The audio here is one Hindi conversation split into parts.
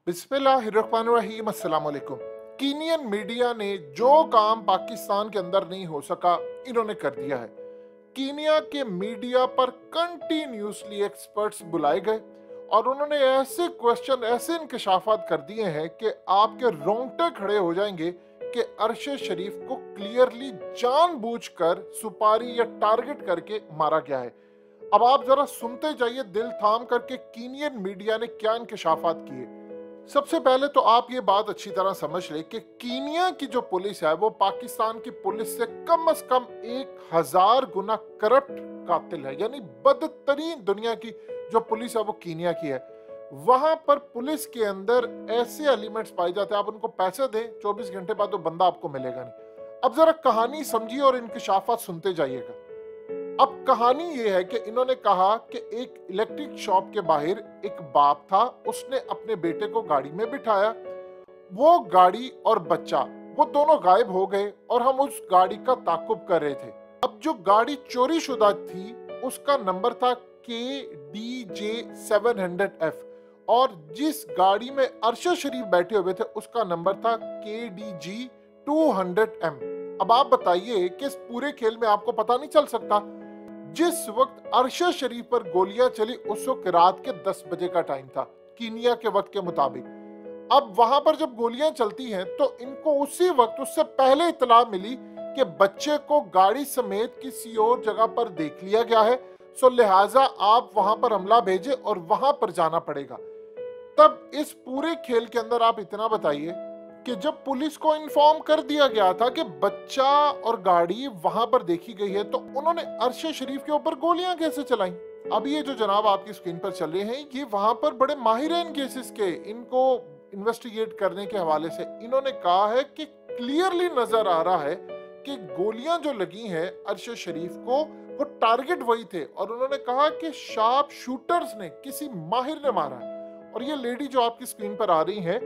बिस्मिल्लाहिर्रहमानिर्रहीम अस्सलाम वालेकुम। कीनियन मीडिया ने जो काम पाकिस्तान के अंदर नहीं हो सका, इन्होंने कर दिया है। कीनिया के मीडिया पर कंटिन्यूसली एक्सपर्ट्स बुलाए गए और उन्होंने ऐसे क्वेश्चन, ऐसे इंकशाफात कर दिए हैं कि आपके रोंगटे खड़े हो जाएंगे कि अरशद शरीफ को क्लियरली जानबूझकर सुपारी या टारगेट करके मारा गया है। अब आप जरा सुनते जाइए दिल थाम करके कीनियन मीडिया ने क्या इंकशाफात किए। सबसे पहले तो आप ये बात अच्छी तरह समझ लें कि कीनिया की जो पुलिस है वो पाकिस्तान की पुलिस से कम 1000 गुना करप्ट कातिल है, यानी बदतरीन दुनिया की जो पुलिस है वो कीनिया की है। वहां पर पुलिस के अंदर ऐसे एलिमेंट्स पाए जाते हैं, आप उनको पैसे दें 24 घंटे बाद तो बंदा आपको मिलेगा नहीं। अब जरा कहानी समझिए और इंकशाफात सुनते जाइएगा। अब कहानी ये है कि इन्होंने कहा कि एक इलेक्ट्रिक शॉप के बाहर एक बाप था, उसने अपने बेटे को गाड़ी में बिठाया। वो गाड़ी और बच्चा वो दोनों गायब हो गए और हम उस गाड़ी का ताकुब कर रहे थे। अब जो गाड़ी चोरी शुदा थी उसका नंबर था KDJ 700F और जिस गाड़ी में अरशद शरीफ बैठे हुए थे उसका नंबर था KDG 200M। अब आप बताइए कि इस पूरे खेल में आपको पता नहीं चल सकता? जिस वक्त अरशद शरीफ पर गोलियां चली उस वक्त रात के 10 बजे का टाइम था कीनिया के वक्त के मुताबिक। अब वहां पर जब गोलियां चलती हैं तो इनको उसी वक्त, उससे पहले इतला मिली कि बच्चे को गाड़ी समेत किसी और जगह पर देख लिया गया है, सो लिहाजा आप वहां पर हमला भेजे और वहां पर जाना पड़ेगा। तब इस पूरे खेल के अंदर आप इतना बताइए कि जब पुलिस को इन्फॉर्म कर दिया गया था कि बच्चा और गाड़ी वहां पर देखी गई है, तो उन्होंने अरशद शरीफ के ऊपर गोलियां कैसे चलाई? अब ये जो जनाब आपकी स्क्रीन पर चल रहे हैं ये वहां पर बड़े माहिर हैं इन केसेस के, इनको इन्वेस्टिगेट करने के हवाले से इन्होंने कहा है कि क्लियरली नजर आ रहा है कि गोलियां जो लगी हैं अरशद शरीफ को वो टारगेट वही थे और उन्होंने कहा कि शार्प शूटर्स ने, किसी माहिर ने मारा है। और ये लेडी जो आपकी स्क्रीन पर आ रही है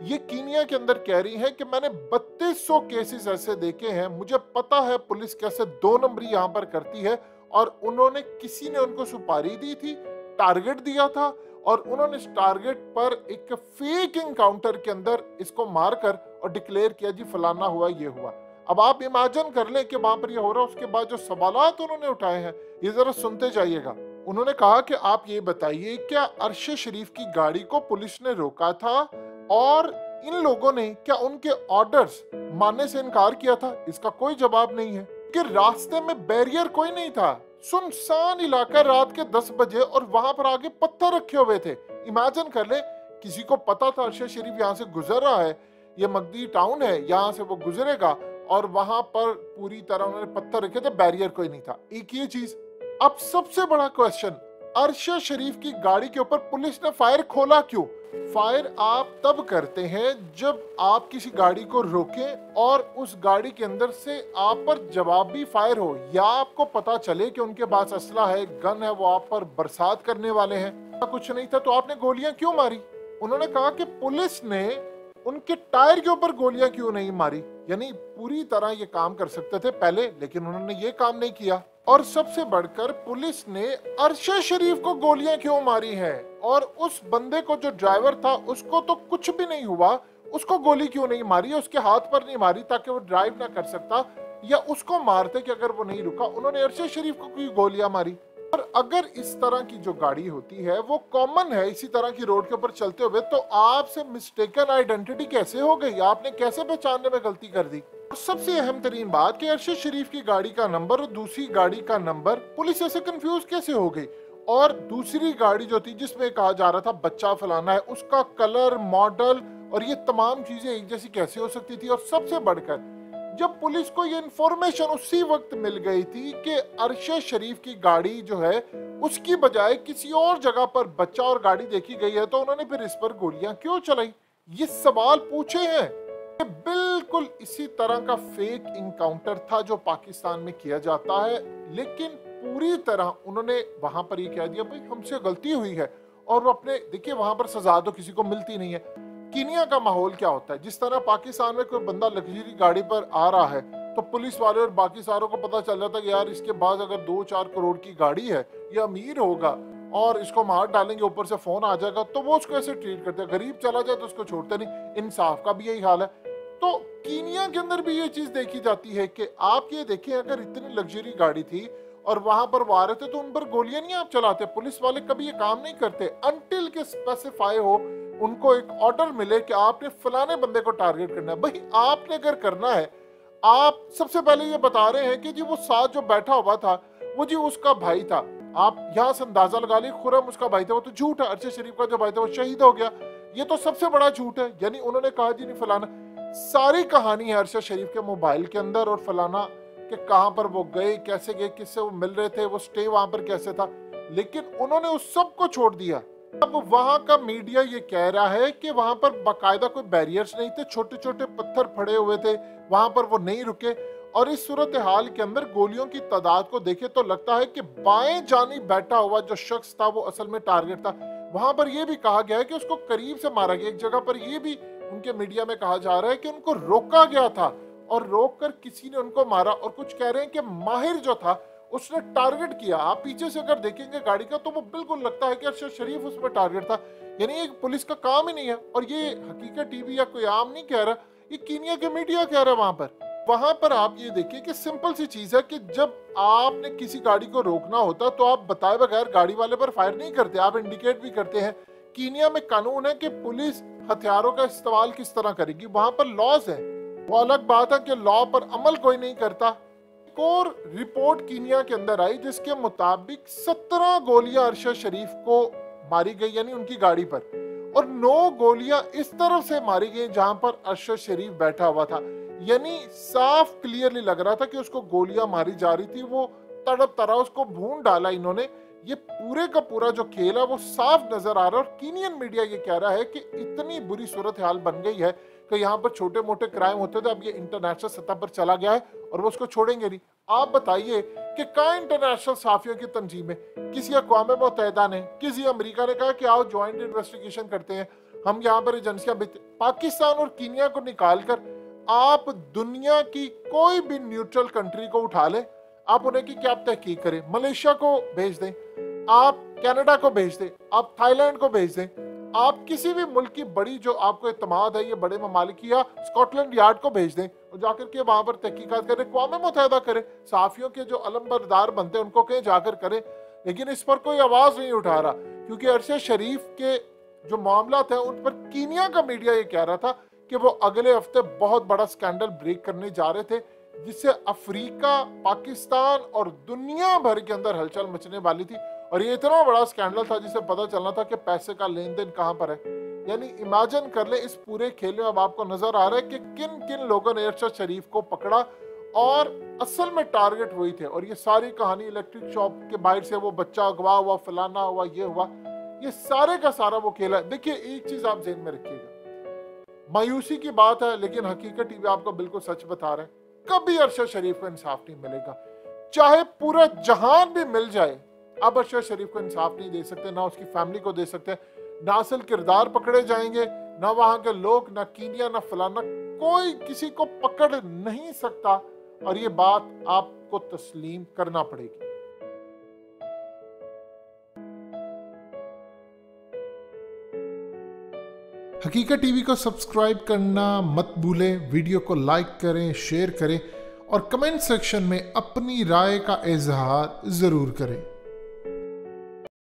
ये कीनिया के अंदर कह रही है कि मैंने 3200 केसेस ऐसे देखे हैं, मुझे पता है पुलिस कैसे 2 नंबरी यहाँ पर करती है। और उन्होंने, किसी ने उनको सुपारी दी थी, टारगेट दिया था और उन्होंने इस टारगेट पर एक फेक एनकाउंटर के अंदर इसको मारकर और डिक्लेयर किया जी फलाना हुआ, ये हुआ। अब आप इमेजिन कर लें कि वहां पर ये हो रहा है, उसके बाद जो सवालात उन्होंने उठाए हैं ये जरा सुनते जाइएगा। उन्होंने कहा कि आप ये बताइए क्या अरशद शरीफ की गाड़ी को पुलिस ने रोका था और इन लोगों ने क्या उनके ऑर्डर्स मानने से इनकार किया था? इसका कोई जवाब नहीं है कि रास्ते में बैरियर कोई नहीं था, सुनसान इलाका, रात के 10 बजे और वहां पर आगे पत्थर रखे हुए थे। इमेजिन कर ले किसी को पता था अरशद शरीफ यहाँ से गुजर रहा है, ये मगदी टाउन है, यहाँ से वो गुजरेगा और वहां पर पूरी तरह उन्होंने पत्थर रखे थे, बैरियर कोई नहीं था। एक ये चीज। अब सबसे बड़ा क्वेश्चन, अरशद शरीफ की गाड़ी के ऊपर पुलिस ने फायर खोला क्यों? फायर आप तब करते हैं जब आप किसी गाड़ी को रोकें और उस गाड़ी के अंदर से आप पर जवाबी फायर हो या आपको पता चले कि उनके पास असला है, गन है, वो आप पर बरसात करने वाले हैं। कुछ नहीं था तो आपने गोलियां क्यों मारी? उन्होंने कहा कि पुलिस ने उनके टायर के ऊपर गोलियां क्यों नहीं मारी, यानी पूरी तरह ये काम कर सकते थे पहले, लेकिन उन्होंने ये काम नहीं किया। और सबसे बढ़कर पुलिस ने अरशद शरीफ को गोलियां क्यों मारी हैं और उस बंदे को, जो ड्राइवर था, उसको तो कुछ भी नहीं हुआ, उसको गोली क्यों नहीं मारी, उसके हाथ पर नहीं मारी ताकि वो ड्राइव ना कर सकता, या उसको मारते कि अगर वो नहीं रुका। उन्होंने अरशद शरीफ को क्यों गोलियां मारी? और अगर इस तरह की जो गाड़ी होती है वो कॉमन है इसी तरह की रोड के ऊपर चलते हुए, तो आपसे मिस्टेकन आइडेंटिटी कैसे हो गई? आपने कैसे पहचानने में गलती कर दी? सबसे अहम तरीन बात कि अरशद शरीफ की गाड़ी का नंबर और दूसरी गाड़ी का नंबर पुलिस ऐसे कंफ्यूज कैसे हो गई? और दूसरी गाड़ी जो थी जिसमें कहा जा रहा था बच्चा फलाना है, उसका कलर, मॉडल और ये तमाम चीजें एक जैसी कैसे हो सकती थी? और सबसे बढ़कर जब पुलिस को ये इंफॉर्मेशन उसी वक्त मिल गई थी कि अरशद शरीफ की गाड़ी जो है उसकी बजाय किसी और जगह पर बच्चा और गाड़ी देखी गई है, तो उन्होंने फिर इस पर गोलियां क्यों चलाई? ये सवाल पूछे हैं। बिल्कुल इसी तरह का फेक इनकाउंटर था जो पाकिस्तान में किया जाता है, लेकिन पूरी तरह उन्होंने वहां पर ये कह दिया भाई हमसे गलती हुई है और वो अपने, देखिए वहां पर सजा तो किसी को मिलती नहीं है। कीनिया का माहौल क्या होता है, जिस तरह पाकिस्तान में कोई बंदा लग्जरी गाड़ी पर आ रहा है तो पुलिस वाले और बाकी सारों को पता चल जाता है कि यार इसके पास अगर 2-4 करोड़ की गाड़ी है, ये अमीर होगा, और इसको मार डालेंगे, ऊपर से फोन आ जाएगा, तो वो उसको ऐसे ट्रीट करते हैं। गरीब चला जाए तो उसको छोड़ते नहीं। इंसाफ का भी यही हाल है। तो कीनिया के अंदर भी ये चीज देखी जाती है कि आप ये देखें, अगर इतनी लग्जरी गाड़ी थी और वहां पर वो आ रहे थे तो उन पर गोलियां नहीं आप चलाते। पुलिस वाले कभी ये काम नहीं करते अनटिल के स्पेसिफाई हो, उनको एक ऑर्डर मिले कि आपने फलाने बंदे को टारगेट करना है। भाई आपने अगर करना है, आप सबसे पहले ये बता रहे हैं कि जी वो साथ जो बैठा हुआ था वो जी उसका भाई था। आप यहाँ से अंदाजा लगा ली, खुरम उसका भाई था, वो तो झूठ है। अरशद शरीफ का जो भाई था वो शहीद हो गया, ये तो सबसे बड़ा झूठ है। यानी उन्होंने कहा जी नहीं फलाना, सारी कहानी है अरशद शरीफ के मोबाइल के अंदर, और फलाना कि कहां पर वो गए, कैसे गए, किससे वो मिल रहे थे, वो स्टे वहां पर कैसे था। लेकिन उन्होंने उस सब को छोड़ दिया। अब वहां का मीडिया ये कह रहा है कि वहां पर बाकायदा कोई बैरियर्स नहीं थे, छोटे छोटे पत्थर पड़े हुए थे, वहां पर वो नहीं रुके। और इस सूरत हाल के अंदर गोलियों की तादाद को देखे तो लगता है कि बाएं जानी बैठा हुआ जो शख्स था वो असल में टारगेट था। वहां पर यह भी कहा गया है कि उसको करीब से मारा गया। एक जगह पर यह भी उनके मीडिया में कहा जा रहा है कि उनको रोका गया था और रोक कर किसी ने उनको मारा। और कुछ कह रहे हैं कि माहिर जो था उसने टारगेट किया। आप पीछे से अगर देखेंगे गाड़ी का तो वो बिल्कुल लगता है कि अरशद शरीफ उसमें टारगेट था। यानी एक पुलिस का काम ही नहीं है। और ये हकीकत टीवी या कोई आम नहीं कह रहा, ये कीनिया के मीडिया कह रहा है। वहां पर आप ये देखिए कि सिंपल सी चीज है कि जब आपने किसी गाड़ी को रोकना होता तो आप बताए बगैर गाड़ी वाले पर फायर नहीं करते, आप इंडिकेट भी करते हैं। कीनिया में कानून है कि पुलिस हथियारों का इस्तेमाल किस तरह करेगी, वहां पर लॉज है। वो अलग बात है कि लॉ पर अमल कोई नहीं करता। एक और रिपोर्ट कीनिया के अंदर आई जिसके मुताबिक 17 गोलियां अरशद शरीफ को मारी गई, यानी उनकी गाड़ी पर, और 9 गोलियां इस तरफ से मारी गई जहां पर अरशद शरीफ बैठा हुआ था। यानी साफ क्लियरली लग रहा था कि उसको गोलियां मारी जा रही थी। वो तड़प तरह उसको भून डाला इन्होंने। ये पूरे का पूरा जो खेल है वो साफ नजर आ रहा है। और कीनियन मीडिया ये कह रहा है कि इतनी बुरी सूरत हाल बन गई है कि यहाँ पर छोटे मोटे क्राइम होते थे, अब ये इंटरनेशनल सतह पर चला गया है और वो उसको छोड़ेंगे नहीं। आप बताइए कि कई इंटरनेशनल साफियों की तंजीमें, किसी अक़वाम मुत्तहिदा ने, किसी अमेरिका ने कहा कि आओ ज्वाइंट इन्वेस्टिगेशन करते हैं, हम यहाँ पर एजेंसियां भेजते। पाकिस्तान और कीनिया को निकाल कर आप दुनिया की कोई भी न्यूट्रल कंट्री को उठा ले, आप उन्हें की क्या तहकीक करें। मलेशिया को भेज दें, आप कनाडा को भेज दें, आप थाईलैंड को भेज दें, आप किसी भी मुल्क की बड़ी जो आपको इत्मीनाद है ये बड़े ममालिक या स्कॉटलैंड यार्ड को भेज दें और जाकर के वहां पर तहकीकात करें, अक़वाम मुत्तहिदा करें, साफियों के जो अलमबरदार बनते हैं उनको कहीं जाकर करें। लेकिन इस पर कोई आवाज नहीं उठा रहा, क्योंकि अरशद शरीफ के जो मामला थे उन पर कीनिया का मीडिया ये कह रहा था कि वो अगले हफ्ते बहुत बड़ा स्कैंडल ब्रेक करने जा रहे थे, जिससे अफ्रीका, पाकिस्तान और दुनिया भर के अंदर हलचल मचने वाली थी। और ये इतना बड़ा स्कैंडल था जिससे पता चलना था कि पैसे का लेन देन कहां पर है। यानी इमेजिन कर ले, इस पूरे खेल में अब आपको नजर आ रहा है कि किन किन लोगों ने अरशद शरीफ को पकड़ा और असल में टारगेट वही थे। और ये सारी कहानी इलेक्ट्रिक शॉप के बाहर से वो बच्चा अगवा हुआ, फलाना हुआ, ये हुआ, ये सारे का सारा वो खेल है। देखिए एक चीज आप ज़हन में रखिएगा, मायूसी की बात है लेकिन हकीकत टीवी आपको बिल्कुल सच बता रहे हैं, कभी अरशद शरीफ को इंसाफ नहीं मिलेगा, चाहे पूरा जहान भी मिल जाए। अब अरशद शरीफ को इंसाफ नहीं दे सकते, ना उसकी फैमिली को दे सकते, ना असल किरदार पकड़े जाएंगे, ना वहां के लोग, ना कीनिया, ना फलाना, कोई किसी को पकड़ नहीं सकता। और ये बात आपको तस्लीम करना पड़ेगी। हकीकत टीवी को सब्सक्राइब करना मत भूलें, वीडियो को लाइक करें, शेयर करें और कमेंट सेक्शन में अपनी राय का इजहार जरूर करें।